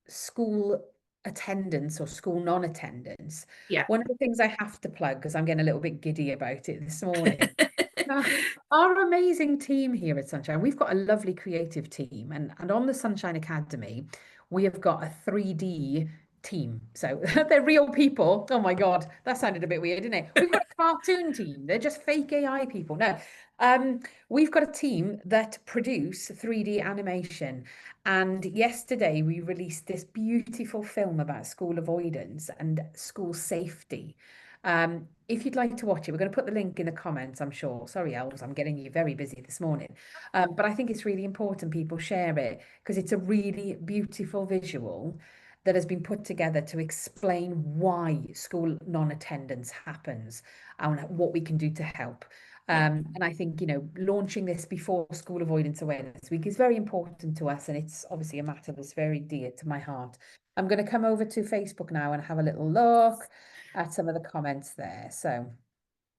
school attendance or school non-attendance, Yeah. one of the things I have to plug, because I'm getting a little bit giddy about it this morning, uh, our amazing team here at Sunshine. We've got a lovely creative team, and on the Sunshine Academy, we have got a 3D team. So they're real people. Oh my God, that sounded a bit weird, didn't it? We've got a cartoon team. They're just fake AI people. No, um, we've got a team that produce 3D animation. And yesterday we released this beautiful film about school avoidance and school safety. If you'd like to watch it, we're going to put the link in the comments, I'm sure. Sorry, elves, I'm getting you very busy this morning. But I think it's really important people share it because it's a really beautiful visual that has been put together to explain why school non-attendance happens and what we can do to help. Yeah. And I think, launching this before School Avoidance Awareness Week is very important to us. And it's obviously a matter that's very dear to my heart. I'm going to come over to Facebook now and have a little look at some of the comments there. So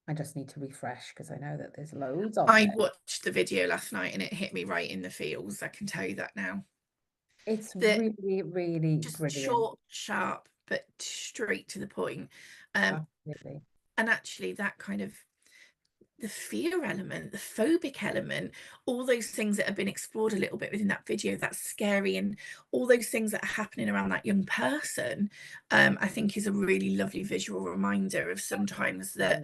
I just need to refresh because I know that there's loads on I there. watched the video last night and it hit me right in the feels. I can tell you that now. It's The really, really just brilliant. short, sharp, but straight to the point. Um, Absolutely. and actually that kind of the fear element, the phobic element, all those things that have been explored a little bit within that video, that's scary, and all those things that are happening around that young person, I think is a really lovely visual reminder of sometimes that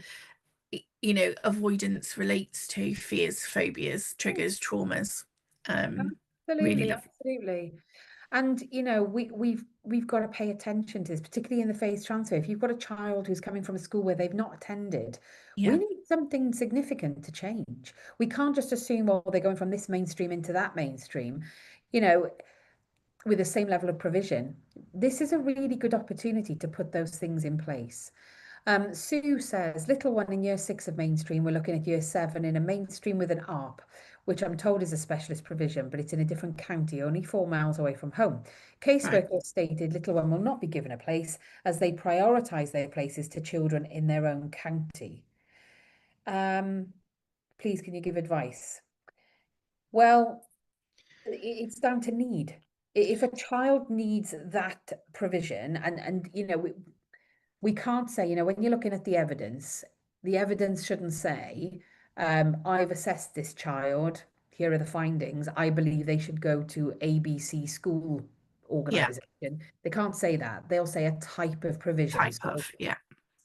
avoidance relates to fears, phobias, triggers, traumas. Really Absolutely, lovely. absolutely. And we've got to pay attention to this, particularly in the phase transfer. If you've got a child who's coming from a school where they've not attended, we Yeah, need something significant to change. We can't just assume, well, they're going from this mainstream into that mainstream, you know, with the same level of provision. This is a really good opportunity to put those things in place. Sue says, little one in year 6 of mainstream, we're looking at year 7 in a mainstream with an ARP, which I'm told is a specialist provision, but it's in a different county, only 4 miles away from home. right. Caseworker stated little one will not be given a place as they prioritise their places to children in their own county. Please, can you give advice? Well, it's down to need. If a child needs that provision, and we can't say, when you're looking at the evidence shouldn't say, I've assessed this child, here are the findings. I believe they should go to ABC school Yeah, organization. They can't say that. They'll say a type of provision. type So of, yeah.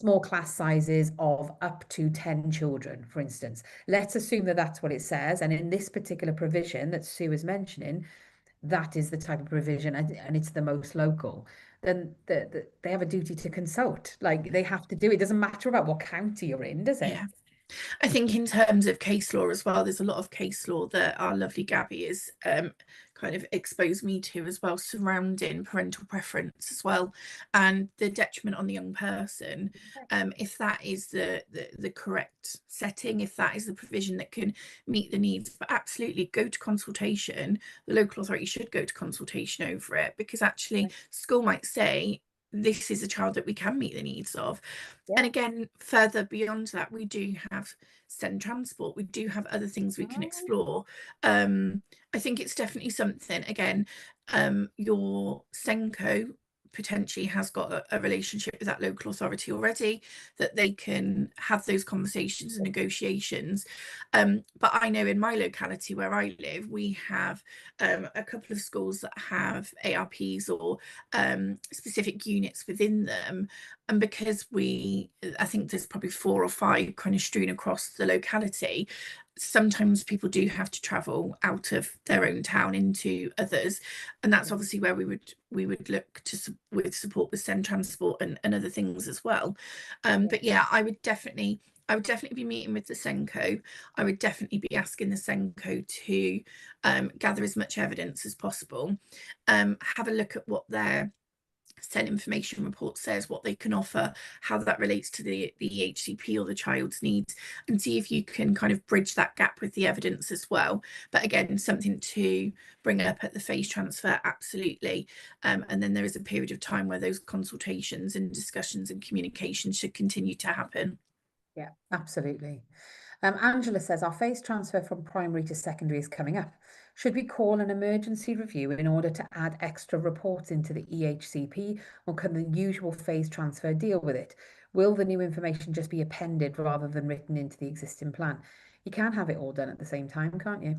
small class sizes of up to 10 children, for instance. Let's assume that that's what it says. And in this particular provision that Sue is mentioning, that is the type of provision and it's the most local. Then they have a duty to consult. Like they have to do it. It doesn't matter about what county you're in, does it? Yeah. I think in terms of case law as well, there's a lot of case law that our lovely Gabby has kind of exposed me to as well, surrounding parental preference as well, and the detriment on the young person. If that is the correct setting, if that is the provision that can meet the needs, but absolutely go to consultation. The local authority should go to consultation over it, because actually school might say, this is a child that we can meet the needs of. Yeah. And again, further beyond that, we do have SEND transport. We do have other things we can explore. I think it's definitely something, again, your SENCO potentially has got a relationship with that local authority already, that they can have those conversations and negotiations. But I know in my locality where I live, we have a couple of schools that have ARPs or specific units within them. And because I think there's probably 4 or 5 kind of strewn across the locality, sometimes people do have to travel out of their own town into others, and that's obviously where we would look to with support with SEND transport and other things as well. But yeah, I would definitely be meeting with the SENCO. I would definitely be asking the SENCO to gather as much evidence as possible, have a look at what their SEND information report says, what they can offer, how that relates to the EHCP or the child's needs, and see if you can kind of bridge that gap with the evidence as well. But again, something to bring up at the phase transfer, absolutely. And then there is a period of time where those consultations and discussions and communication should continue to happen. Yeah, absolutely. Angela says our phase transfer from primary to secondary is coming up. Should we call an emergency review in order to add extra reports into the EHCP, or can the usual phase transfer deal with it? Will the new information just be appended rather than written into the existing plan? You can have it all done at the same time, can't you?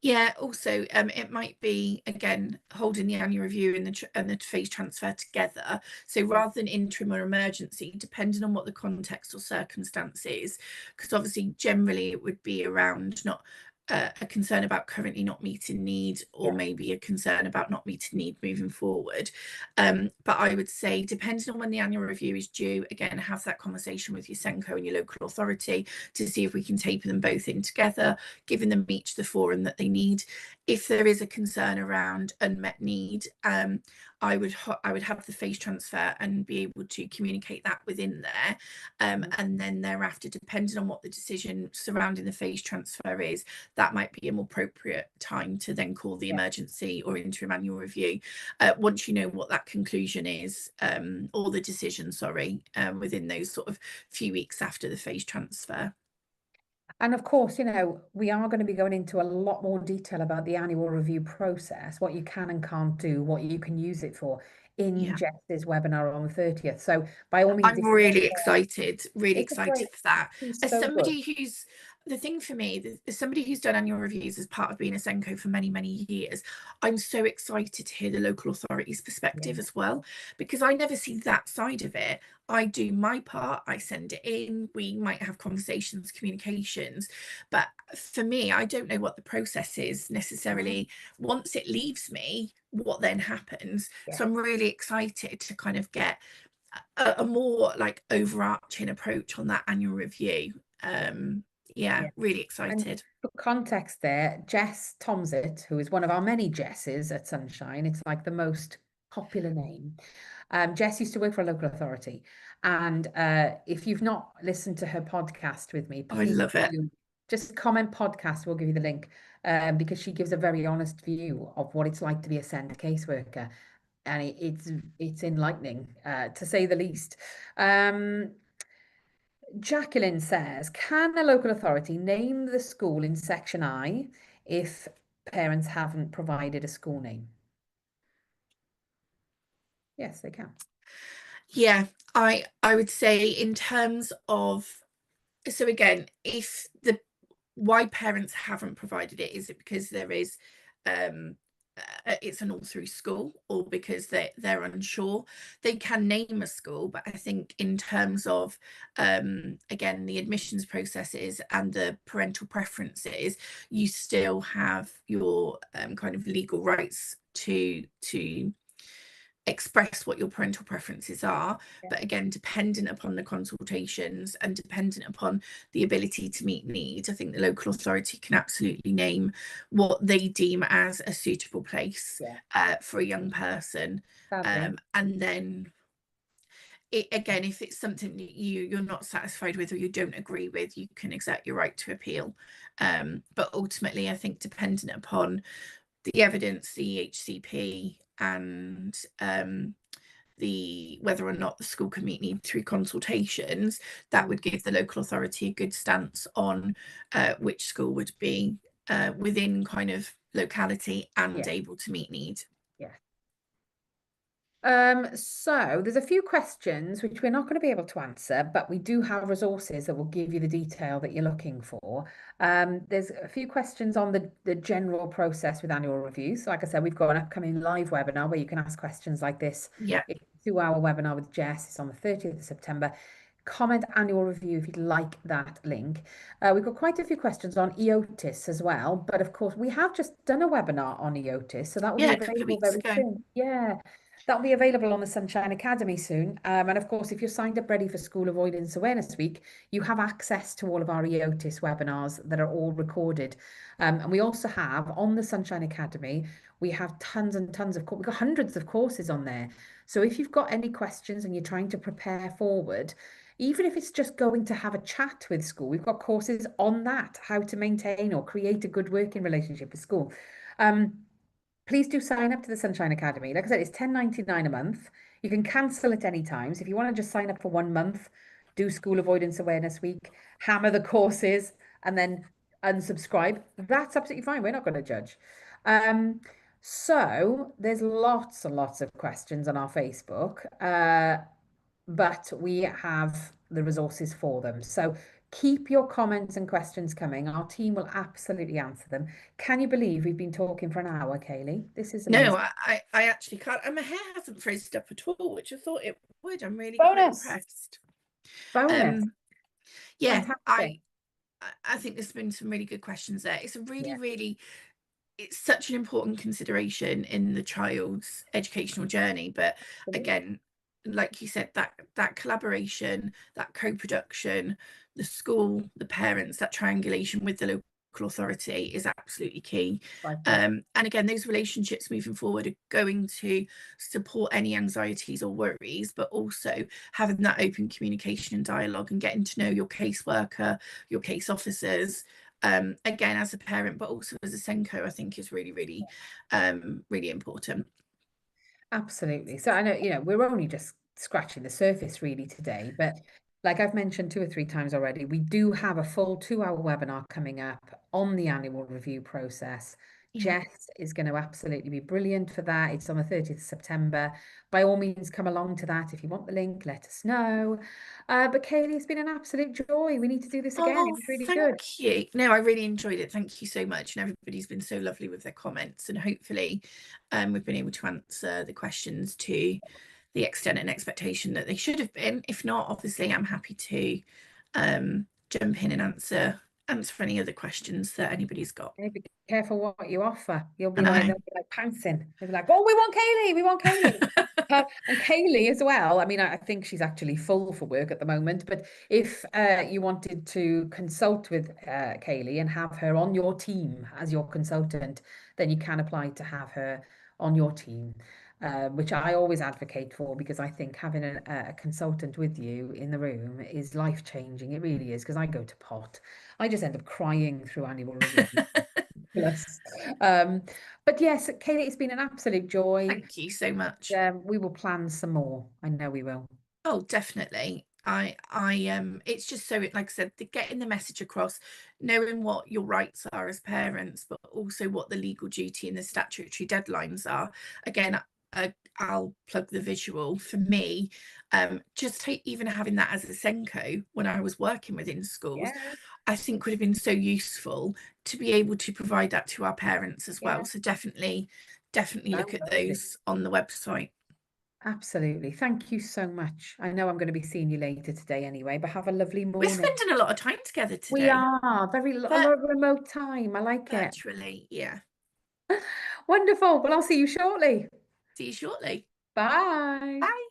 Yeah, also it might be, again, holding the annual review and the phase transfer together. So rather than interim or emergency, depending on what the context or circumstances, because obviously generally it would be around not a concern about currently not meeting need, or maybe a concern about not meeting need moving forward. But I would say, depending on when the annual review is due, again, have that conversation with your SENCO and your local authority to see if we can taper them both in together, giving them each the forum that they need. If there is a concern around unmet need, I would have the phase transfer and be able to communicate that within there. And then thereafter, depending on what the decision surrounding the phase transfer is, that might be a more appropriate time to then call the emergency or interim annual review. Once you know what that conclusion is, or the decision, sorry, within those sort of few weeks after the phase transfer. And of course, we are going to be going into a lot more detail about the annual review process, what you can and can't do, what you can use it for in Jess's webinar on the 30th. So by all means, I'm really excited it's great. for that. It's As so somebody good. who's, the thing for me, as somebody who's done annual reviews as part of being a SENCO for many, many years, I'm so excited to hear the local authority's perspective as well, because I never see that side of it. I do my part, I send it in, we might have conversations, communications, but for me, I don't know what the process is necessarily once it leaves me, what then happens. So I'm really excited to kind of get a more like overarching approach on that annual review. Really excited. And for context there, Jess Tomsit, who is one of our many Jesses at Sunshine, it's like the most popular name. Jess used to work for a local authority. And if you've not listened to her podcast with me, I please love it. do. Just comment podcast, we'll give you the link, because she gives a very honest view of what it's like to be a SEND caseworker. And it's enlightening, to say the least. Jacqueline says, can a local authority name the school in section I if parents haven't provided a school name? Yes, they can. Yeah, I would say in terms of, so again, if why parents haven't provided it. Is it because there is it's an all through school, or because they're unsure? They can name a school, but I think in terms of again, the admissions processes and the parental preferences, you still have your kind of legal rights to express what your parental preferences are. Yeah. But again, dependent upon the consultations and dependent upon the ability to meet needs, I think the local authority can absolutely name what they deem as a suitable place for a young person. And then again, if it's something that you're not satisfied with or you don't agree with, you can exert your right to appeal. But ultimately, I think dependent upon the evidence, the HCP, and the whether or not the school can meet need through consultations, that would give the local authority a good stance on which school would be within kind of locality and able to meet need. So there's a few questions which we're not going to be able to answer, but we do have resources that will give you the detail that you're looking for. There's a few questions on the general process with annual reviews. So like I said, we've got an upcoming live webinar where you can ask questions like this. Yeah. It's a 2-hour webinar with Jess. It's on the 30th of September. Comment annual review if you'd like that link. We've got quite a few questions on EOTIS as well, but of course we have just done a webinar on EOTIS, so that will be a couple of available weeks very ago. soon. That'll be available on the Sunshine Academy soon. And of course, if you're signed up ready for School Avoidance Awareness Week, you have access to all of our EOTIS webinars that are all recorded. And we also have on the Sunshine Academy, we have tons and tons of, we've got hundreds of courses on there. So if you've got any questions and you're trying to prepare forward, even if it's just going to have a chat with school, we've got courses on that, how to maintain or create a good working relationship with school. Please do sign up to the Sunshine Academy. Like I said, it's £10.99 a month. You can cancel at any time. So if you want to just sign up for 1 month, do School Avoidance Awareness Week, hammer the courses, and then unsubscribe, that's absolutely fine. We're not going to judge. So there's lots and lots of questions on our Facebook, but we have the resources for them. So keep your comments and questions coming. Our team will absolutely answer them. Can you believe we've been talking for an hour, Kayleigh? This is amazing. No, I actually can't. And my hair hasn't frizzed up at all, which I thought it would. I'm really quite impressed. Bonus. Yeah, Fantastic. I think there's been some really good questions there. It's a really, it's such an important consideration in the child's educational journey. But again, like you said, that collaboration, that co-production, the school, the parents, that triangulation with the local authority is absolutely key. And again, those relationships moving forward are going to support any anxieties or worries, but also having that open communication and dialogue and getting to know your caseworker, your case officers, again as a parent, but also as a Senko, I think is really really important. Absolutely. So I know, we're only just scratching the surface really today, but like I've mentioned 2 or 3 times already, we do have a full 2-hour webinar coming up on the annual review process. Jess is going to absolutely be brilliant for that. It's on the 30th of September. By all means, come along to that. If you want the link, let us know. But Kayleigh, it's been an absolute joy. We need to do this again. It was really good. Thank you. No, I really enjoyed it. Thank you so much. And everybody's been so lovely with their comments. And hopefully we've been able to answer the questions to the extent and expectation that they should have been. If not, obviously, I'm happy to jump in and answer any other questions that anybody's got. Be careful what you offer. You'll be like, they'll be like pouncing. They'll be like, oh, we want Kayleigh, we want Kayleigh. And Kayleigh as well. I mean, I think she's actually full for work at the moment. But if you wanted to consult with Kayleigh and have her on your team as your consultant, then you can apply to have her on your team. Which I always advocate for, because I think having a consultant with you in the room is life-changing. It really is, because I go to pot. I just end up crying through annual review. But yes, Kayleigh, it's been an absolute joy. Thank you so much. We will plan some more. I know we will. Oh, definitely. It's just so, like I said, getting the message across, knowing what your rights are as parents, but also what the legal duty and the statutory deadlines are. Again, I'll plug the visual for me. Just even having that as a Senko when I was working within schools, I think would have been so useful to be able to provide that to our parents as well. Yeah. So definitely look at Download it. those on the website. Absolutely. Thank you so much. I know I'm going to be seeing you later today anyway, but have a lovely We're morning. spending a lot of time together We today, are a but lot of remote time. I like it. virtually. Yeah. Wonderful. Well, I'll see you shortly. See you shortly. Bye. Bye.